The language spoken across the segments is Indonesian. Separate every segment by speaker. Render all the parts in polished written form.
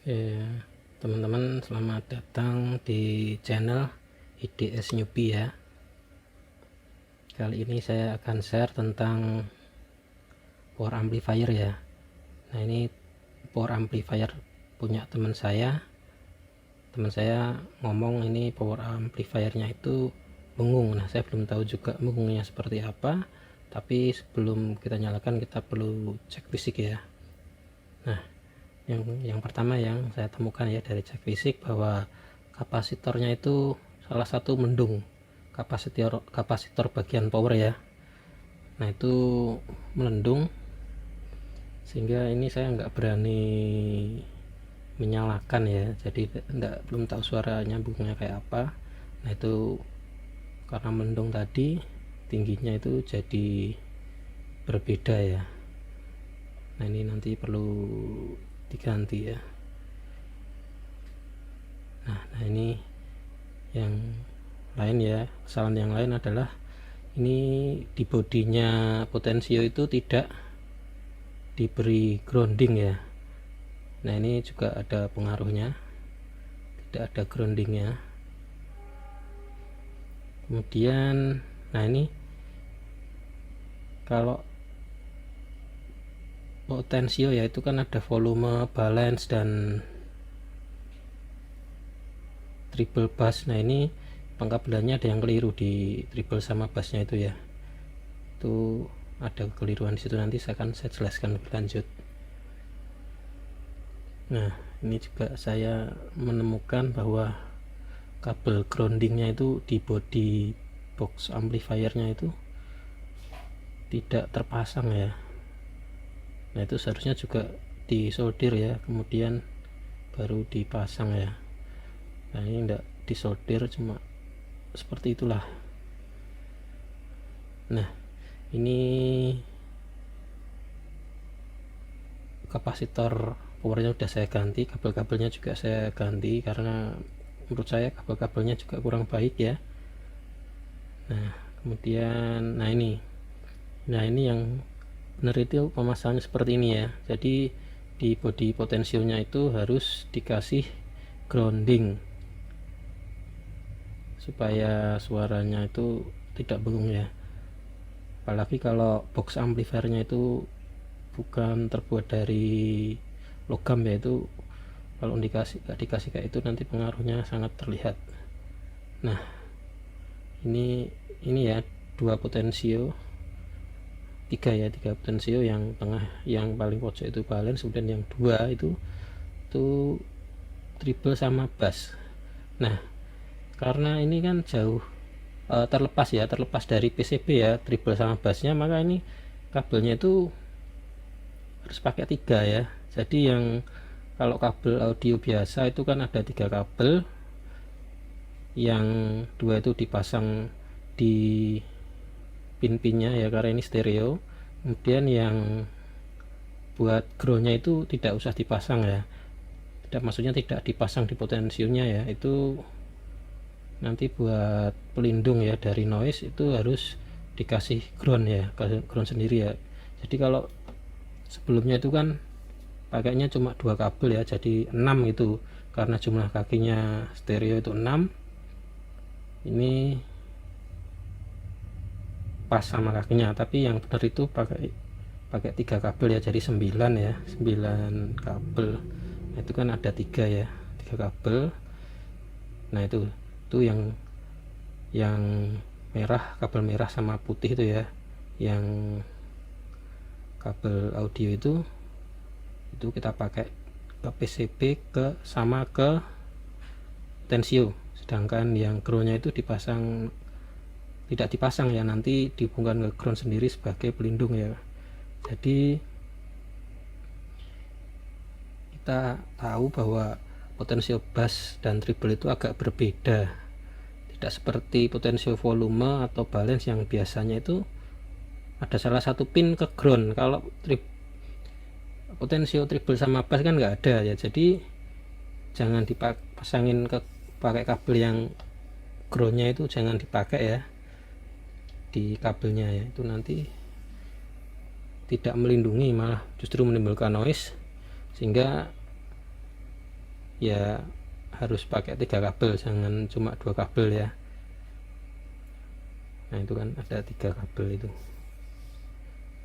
Speaker 1: Teman-teman, selamat datang di channel IDS Newbie ya. Kali ini saya akan share tentang power amplifier ya. Nah, ini power amplifier punya teman saya. Teman saya ngomong ini power amplifiernya itu bengung. Nah, saya belum tahu juga bengungnya seperti apa. Tapi sebelum kita nyalakan, kita perlu cek fisik ya. Nah, yang pertama yang saya temukan ya dari cek fisik, bahwa kapasitornya itu salah satu mendung, kapasitor bagian power ya. Nah, itu melendung, sehingga ini saya nggak berani menyalakan ya, jadi belum tahu suara nyambungnya kayak apa. Nah, itu karena melendung tadi, tingginya itu jadi berbeda ya. Nah, ini nanti perlu diganti ya. Nah, ini yang lain ya, kesalahan yang lain adalah ini di bodinya potensio itu tidak diberi grounding ya. Nah, ini juga ada pengaruhnya, tidak ada groundingnya. Kemudian nah, ini kalau potensio ya, itu kan ada volume, balance, dan treble bass. Nah, ini pengkabelannya ada yang keliru di treble sama bassnya itu ya. Itu ada kekeliruan di situ, nanti saya jelaskan lebih lanjut. Nah, ini juga saya menemukan bahwa kabel groundingnya itu di body box amplifiernya itu tidak terpasang ya. Nah, itu seharusnya juga disolder ya, kemudian baru dipasang ya. Nah, ini tidak disolder, cuma seperti itulah. Nah, ini kapasitor powernya udah saya ganti, kabel-kabelnya juga saya ganti karena menurut saya kabel-kabelnya juga kurang baik ya. Nah, kemudian nah ini yang benar itu pemasangannya seperti ini ya. Jadi di body potensialnya itu harus dikasih grounding supaya suaranya itu tidak bengung ya. Apalagi kalau box amplifiernya itu bukan terbuat dari logam ya, itu kalau nggak dikasih kayak itu nanti pengaruhnya sangat terlihat. Nah, ini ya, tiga potensio, yang tengah, yang paling pojok itu balance, kemudian yang dua itu treble sama bass. Nah, karena ini kan jauh terlepas dari PCB ya, treble sama bassnya, maka ini kabelnya itu harus pakai 3 ya. Jadi yang kalau kabel audio biasa itu kan ada 3 kabel, yang 2 itu dipasang di pin-pinnya ya, karena ini stereo. Kemudian yang buat groundnya itu tidak usah dipasang ya, maksudnya tidak dipasang di potensinya ya, itu nanti buat pelindung ya dari noise, itu harus dikasih ground ya, ground sendiri ya. Jadi kalau sebelumnya itu kan pakainya cuma 2 kabel ya, jadi 6 itu, karena jumlah kakinya stereo itu 6. Ini pas sama kakinya, tapi yang benar itu pakai 3 kabel ya, jadi 9 ya, 9 kabel. Nah, itu kan ada 3 ya, 3 kabel. Nah, itu yang merah, kabel merah sama putih itu ya, yang kabel audio itu kita pakai ke PCB sama ke tensio, sedangkan yang groundnya itu tidak dipasang ya, nanti dihubungkan ke ground sendiri sebagai pelindung ya. Jadi kita tahu bahwa potensio bass dan treble itu agak berbeda, tidak seperti potensio volume atau balance yang biasanya itu ada salah satu pin ke ground. Kalau potensio treble sama bass kan nggak ada ya, jadi jangan dipasangin pakai kabel yang groundnya itu, jangan dipakai ya di kabelnya ya, itu nanti tidak melindungi, malah justru menimbulkan noise, sehingga ya harus pakai 3 kabel, jangan cuma 2 kabel ya. Nah itu kan ada 3 kabel itu.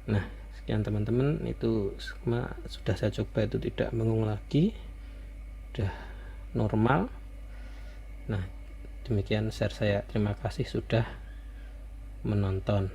Speaker 1: Nah sekian teman-teman, itu sudah saya coba, itu tidak mengung lagi, sudah normal. Nah demikian share saya, terima kasih sudah menonton.